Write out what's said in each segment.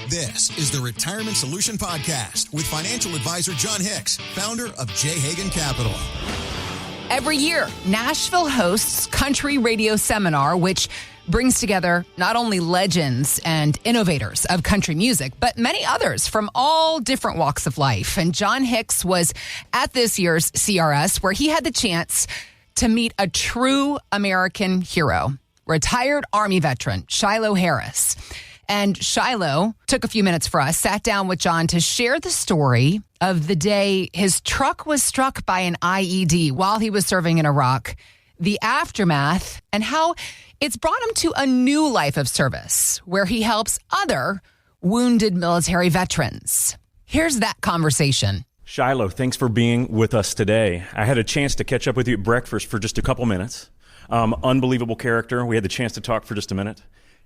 This is the Retirement Solution Podcast with financial advisor Jon Hicks, founder of J. Hagan Capital. Every year, Nashville hosts Country Radio Seminar, which brings together not only legends and innovators of country music, but many others from all different walks of life. And Jon Hicks was at this year's CRS, where he had the chance to meet a true American hero, retired Army veteran Shilo Harris. And Shilo took a few minutes for us, sat down with Jon to share the story of the day his truck was struck by an IED while he was serving in Iraq, the aftermath, and how it's brought him to a new life of service where he helps other wounded military veterans. Here's that conversation. Shilo, thanks for being with us today. I had a chance to catch up with you at breakfast for just a couple minutes. Unbelievable character. We had the chance to talk for just a minute.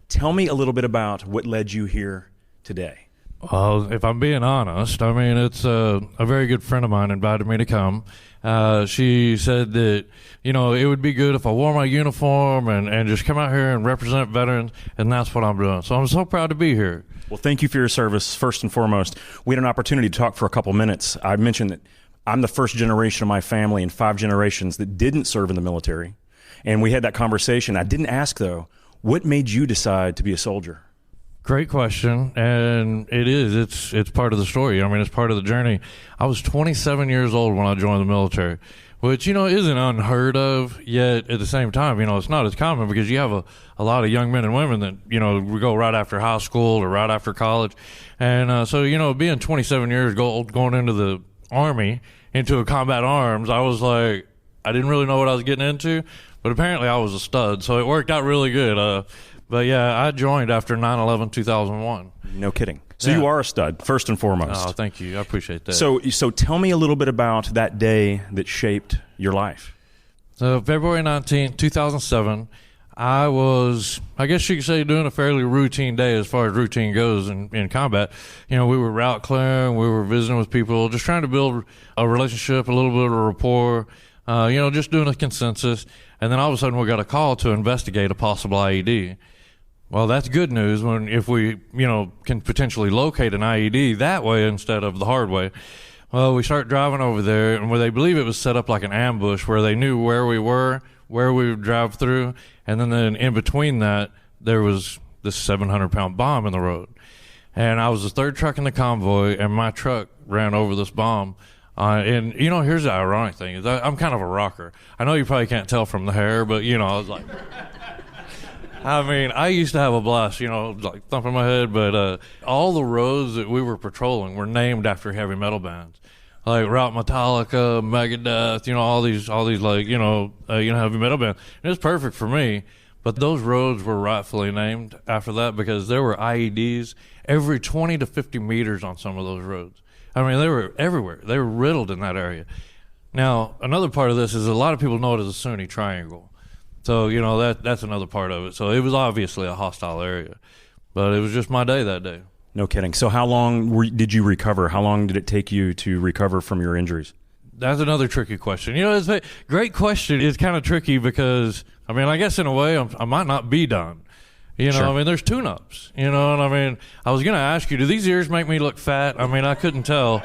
Tell me a little bit about what led you here today. Well, if I'm being honest, I mean, it's a very good friend of mine invited me to come. She said that, you know, it would be good if I wore my uniform and just come out here and represent veterans, and that's what I'm doing. So I'm so proud to be here. Well, thank you for your service, first and foremost. We had an opportunity to talk for a couple minutes. I mentioned that I'm the first generation of my family in 5 generations that didn't serve in the military, and we had that conversation. I didn't ask, though, what made you decide to be a soldier? Great question, and it's part of the story. I mean, it's part of the journey. I was 27 years old when I joined the military, which, you know, isn't unheard of, yet at the same time, you know, it's not as common because you have a lot of young men and women that, you know, we go right after high school or right after college. And so, you know, being 27 years old, going into the Army, into a combat arms, I was like, I didn't really know what I was getting into, but apparently I was a stud, so it worked out really good. But yeah, I joined after 9/11/2001. No kidding. So you are a stud, first and foremost. Oh, thank you. I appreciate that. So tell me a little bit about that day that shaped your life. So February 19th, 2007, I was, I guess you could say, doing a fairly routine day as far as routine goes in combat. You know, we were route clearing, we were visiting with people, just trying to build a relationship, a little bit of rapport, you know, just doing a consensus. And then all of a sudden we got a call to investigate a possible IED. Well, that's good news if we, you know, can potentially locate an IED that way instead of the hard way. Well, we start driving over there, and where they believe it was set up like an ambush where they knew where we were, where we would drive through, and then in between that, there was this 700-pound bomb in the road. And I was the third truck in the convoy, and my truck ran over this bomb. And, you know, here's the ironic thing. Is I'm kind of a rocker. I know you probably can't tell from the hair, but, you know, I was like... I mean, I used to have a blast, you know, like thumping my head, but all the roads that we were patrolling were named after heavy metal bands, like Route Metallica, Megadeth, you know, all these like, you know, heavy metal bands. And it was perfect for me, but those roads were rightfully named after that because there were IEDs every 20 to 50 meters on some of those roads. I mean, they were everywhere. They were riddled in that area. Now, another part of this is a lot of people know it as a Sunni Triangle. So, you know, that's another part of it. So it was obviously a hostile area, but it was just my day that day. No kidding. So how long did you recover? How long did it take you to recover from your injuries? That's another tricky question. You know, it's a great question. It's kind of tricky because, I mean, I guess in a way I might not be done. You know, sure. I mean, there's tune-ups, you know, and I mean, I was going to ask you, do these ears make me look fat? I mean, I couldn't tell.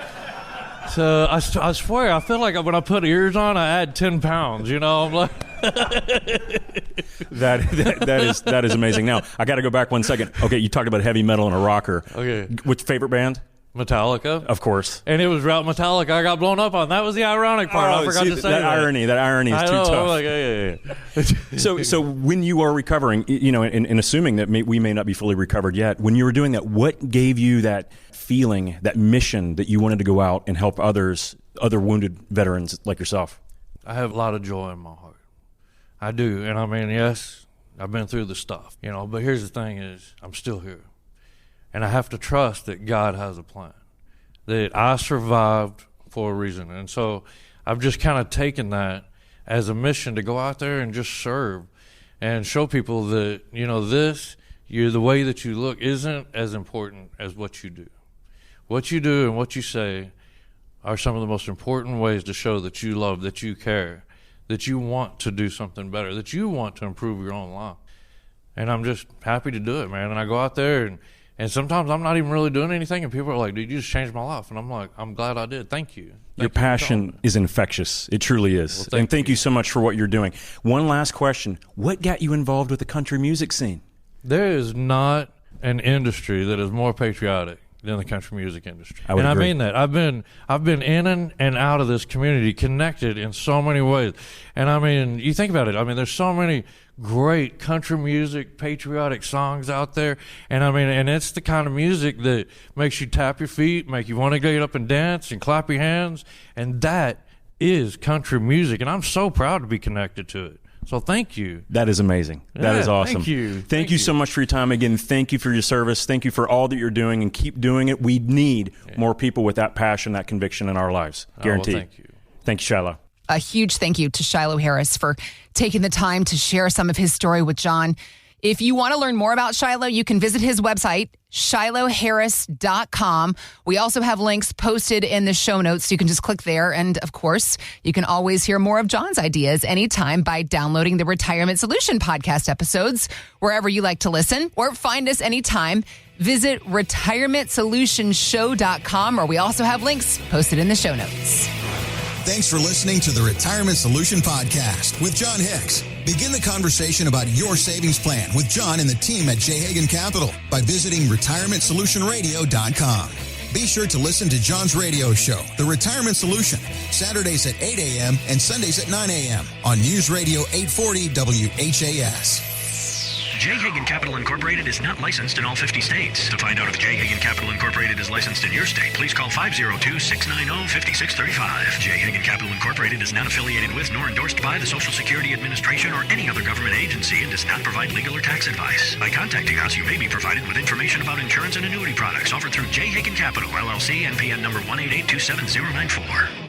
So I swear, I feel like when I put ears on, I add 10 pounds, you know, I'm like... That is amazing. Now, I got to go back one second. Okay, you talked about heavy metal and a rocker. Okay. Which favorite band? Metallica. Of course. And it was Route Metallica I got blown up on. That was the ironic part. I forgot to say that. That irony is too tough. Like, yeah. So when you are recovering, you know, and assuming that we may not be fully recovered yet, when you were doing that, what gave you that feeling, that mission that you wanted to go out and help other wounded veterans like yourself? I have a lot of joy in my heart. I do. And I mean, yes, I've been through the stuff, you know, but here's the thing is I'm still here. And I have to trust that God has a plan, that I survived for a reason. And so I've just kind of taken that as a mission to go out there and just serve and show people that, you know, the way that you look isn't as important as what you do. What you do and what you say are some of the most important ways to show that you love, that you care, that you want to do something better, that you want to improve your own life. And I'm just happy to do it, man. And I go out there And sometimes I'm not even really doing anything, and people are like, dude, you just changed my life. And I'm like, I'm glad I did. Thank you. Your passion is infectious. It truly is. Well, thank you so much for what you're doing. One last question. What got you involved with the country music scene? There is not an industry that is more patriotic than the country music industry. I would agree. I mean that. I've been in and out of this community, connected in so many ways. And I mean, you think about it. I mean, there's so many great country music, patriotic songs out there. And I mean, and it's the kind of music that makes you tap your feet, make you want to get up and dance and clap your hands. And that is country music. And I'm so proud to be connected to it. So thank you. That is amazing. That is awesome. Thank you. Thank you so much for your time. Again, thank you for your service. Thank you for all that you're doing, and keep doing it. We need more people with that passion, that conviction in our lives. Guaranteed. Well, thank you. Thank you, Shilo. A huge thank you to Shilo Harris for taking the time to share some of his story with Jon. If you want to learn more about Shilo, you can visit his website, shiloharris.com. We also have links posted in the show notes. So you can just click there. And of course, you can always hear more of Jon's ideas anytime by downloading the Retirement Solution podcast episodes wherever you like to listen, or find us anytime. Visit retirementsolutionshow.com, where we also have links posted in the show notes. Thanks for listening to the Retirement Solution Podcast with Jon Hicks. Begin the conversation about your savings plan with Jon and the team at J. Hagan Capital by visiting retirementsolutionradio.com. Be sure to listen to Jon's radio show, The Retirement Solution, Saturdays at 8 a.m. and Sundays at 9 a.m. on News Radio 840 WHAS. J. Hagan Capital Incorporated is not licensed in all 50 states. To find out if J. Hagan Capital Incorporated is licensed in your state, please call 502-690-5635. J. Hagan Capital Incorporated is not affiliated with nor endorsed by the Social Security Administration or any other government agency and does not provide legal or tax advice. By contacting us, you may be provided with information about insurance and annuity products offered through J. Hagan Capital, LLC, NPN number 1882794.